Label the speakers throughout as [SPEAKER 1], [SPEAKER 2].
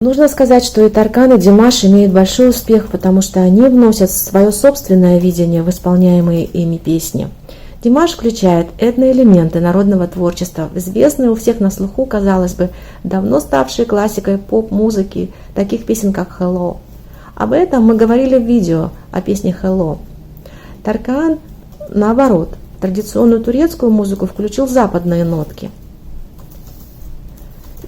[SPEAKER 1] Нужно сказать, что и Таркан, и Димаш имеют большой успех, потому что они вносят свое собственное видение в исполняемые ими песни. Димаш включает этноэлементы народного творчества, известные у всех на слуху, казалось бы, давно ставшие классикой поп-музыки, таких песен как «Hello». Об этом мы говорили в видео о песне «Hello». Таркан, наоборот, в традиционную турецкую музыку включил западные нотки.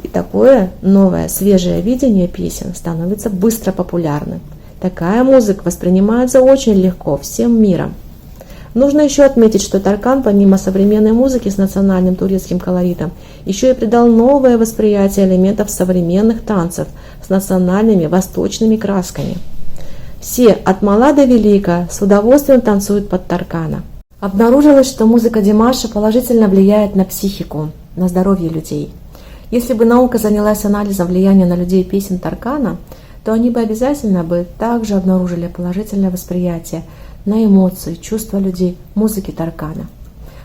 [SPEAKER 1] И такое новое, свежее видение песен становится быстро популярным. Такая музыка воспринимается очень легко всем миром. Нужно еще отметить, что Таркан, помимо современной музыки с национальным турецким колоритом, еще и придал новое восприятие элементов современных танцев с национальными восточными красками. Все, от мала до велика, с удовольствием танцуют под Таркана. Обнаружилось, что музыка Димаша положительно влияет на психику, на здоровье людей. Если бы наука занялась анализом влияния на людей песен Таркана, то они бы обязательно также обнаружили положительное восприятие на эмоции, чувства людей музыки Таркана.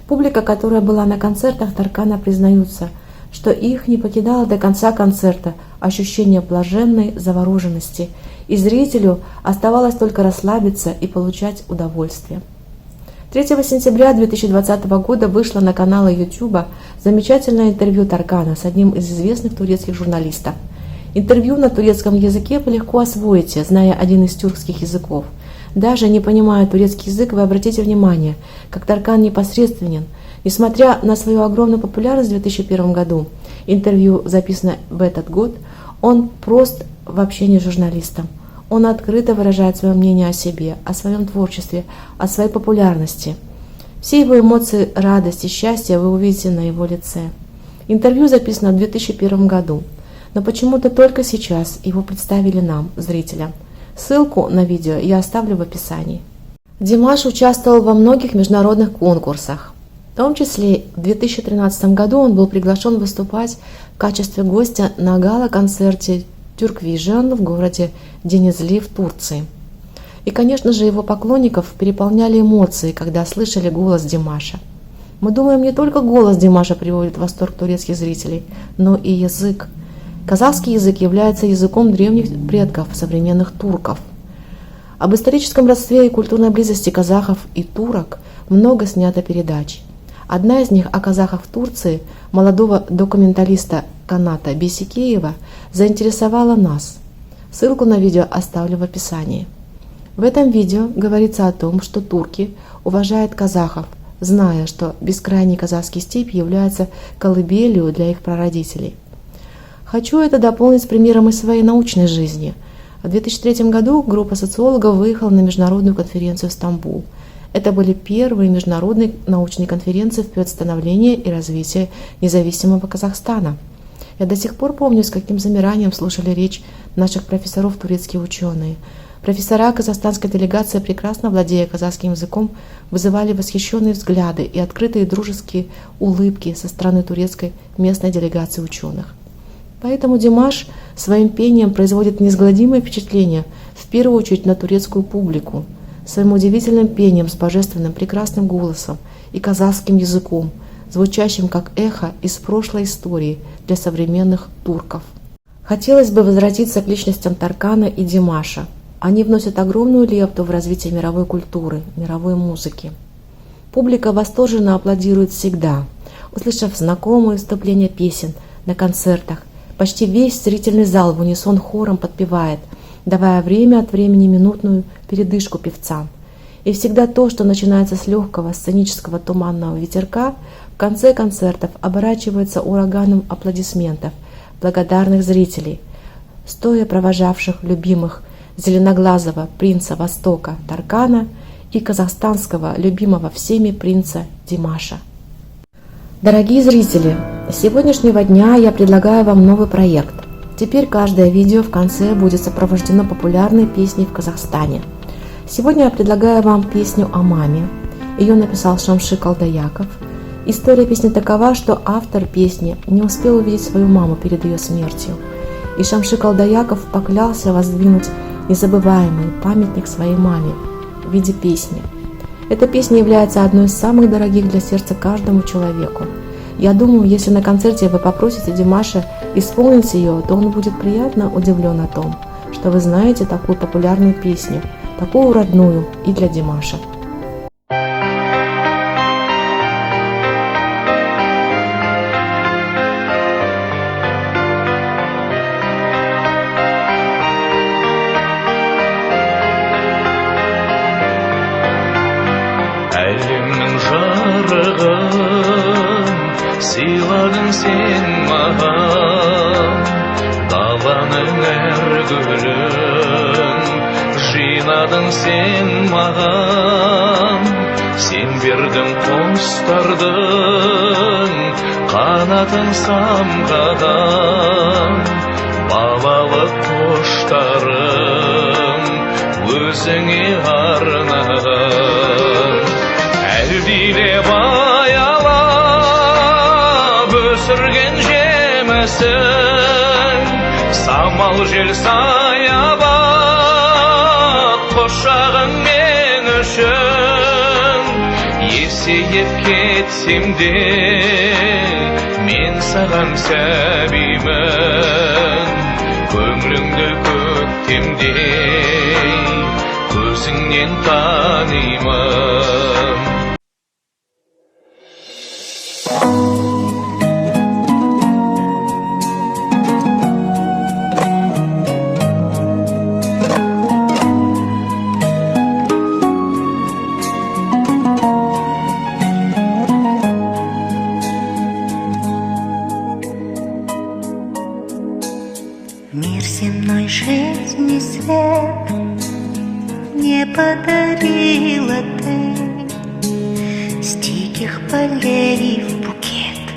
[SPEAKER 1] Публика, которая была на концертах Таркана, признаются, что их не покидало до конца концерта ощущение блаженной завороженности, и зрителю оставалось только расслабиться и получать удовольствие. 3 сентября 2020 года вышло на каналы YouTube замечательное интервью Таркана с одним из известных турецких журналистов. Интервью на турецком языке вы легко освоите, зная один из тюркских языков. Даже не понимая турецкий язык, вы обратите внимание, как Таркан непосредственен. Несмотря на свою огромную популярность в 2001 году, интервью записано в этот год, он прост в общении с журналистом. Он открыто выражает свое мнение о себе, о своем творчестве, о своей популярности. Все его эмоции радости, счастья вы увидите на его лице. Интервью записано в 2001 году, но почему-то только сейчас его представили нам, зрителям. Ссылку на видео я оставлю в описании. Димаш участвовал во многих международных конкурсах. В том числе в 2013 году он был приглашен выступать в качестве гостя на гала-концерте Turk Vision в городе Денизли в Турции. И, конечно же, его поклонников переполняли эмоции, когда слышали голос Димаша. Мы думаем, не только голос Димаша приводит в восторг турецких зрителей, но и язык. Казахский язык является языком древних предков современных турков. Об историческом родстве и культурной близости казахов и турок много снято передач. Одна из них о казахах в Турции, молодого документалиста Каната Бесикеева, заинтересовала нас. Ссылку на видео оставлю в описании. В этом видео говорится о том, что турки уважают казахов, зная, что бескрайние казахские степи являются колыбелью для их прародителей. Хочу это дополнить примером из своей научной жизни. В 2003 году группа социологов выехала на международную конференцию в Стамбул. Это были первые международные научные конференции в период становления и развития независимого Казахстана. Я до сих пор помню, с каким замиранием слушали речь наших профессоров турецкие ученые. Профессора казахстанской делегации, прекрасно владея казахским языком, вызывали восхищенные взгляды и открытые дружеские улыбки со стороны турецкой местной делегации ученых. Поэтому Димаш своим пением производит неизгладимое впечатление, в первую очередь на турецкую публику, своим удивительным пением с божественным прекрасным голосом и казахским языком, звучащим как эхо из прошлой истории для современных турков. Хотелось бы возвратиться к личностям Таркана и Димаша. Они вносят огромную лепту в развитие мировой культуры, мировой музыки. Публика восторженно аплодирует всегда, услышав знакомые вступления песен на концертах. Почти весь зрительный зал в унисон хором подпевает, давая время от времени минутную передышку певцам. И всегда то, что начинается с легкого сценического туманного ветерка, в конце концертов оборачивается ураганом аплодисментов, благодарных зрителей, стоя провожавших любимых зеленоглазого принца Востока Таркана и казахстанского любимого всеми принца Димаша. Дорогие зрители, с сегодняшнего дня я предлагаю вам новый проект. Теперь каждое видео в конце будет сопровождено популярной песней в Казахстане. Сегодня я предлагаю вам песню о маме. Ее написал Шамши Калдаяков. История песни такова, что автор песни не успел увидеть свою маму перед ее смертью. И Шамши Калдаяков поклялся воздвинуть незабываемый памятник своей маме в виде песни. Эта песня является одной из самых дорогих для сердца каждому человеку. Я думаю, если на концерте вы попросите Димаша исполнить ее, то он будет приятно удивлен о том, что вы знаете такую популярную песню, такую родную и для Димаша.
[SPEAKER 2] Әлемнің жарығын сыйладың сен маған, даланың әр гүлін жинадың сен маған. Сен бердің құстардың қанатын самғадан, балалық құштарым өзіңе арнаған. Әлдилеп аялап өсірген жемісің, самал жел саябақ құшағың мен үшін. Есейіп кетсем де мен саған сәбимін, көңіліңді көктемдей көзіңнен танимын.
[SPEAKER 3] Мир земной жизни свет мне подарила ты, с диких полей в букет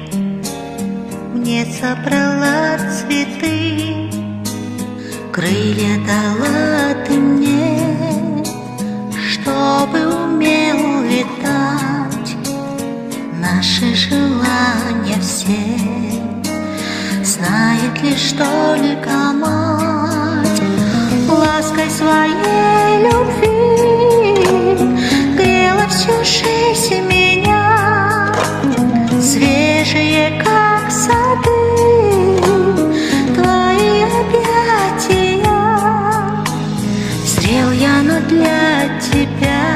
[SPEAKER 3] мне собрала цветы. Крылья дала ты мне, чтобы умел летать. Наши желания все знает лишь только мать. Лаской своей любви грела всю жизнь меня, свежие, как сады, твои объятия. Зрел я, но для тебя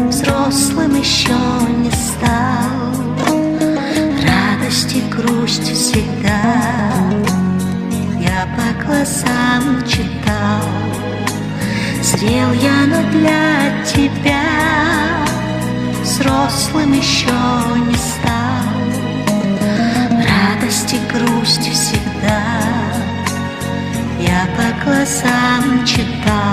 [SPEAKER 3] взрослым еще не стал. Радость и грусть всегда я по глазам читал. Зрел я, но для тебя взрослым еще не стал. Радость и грусть всегда я по глазам читал.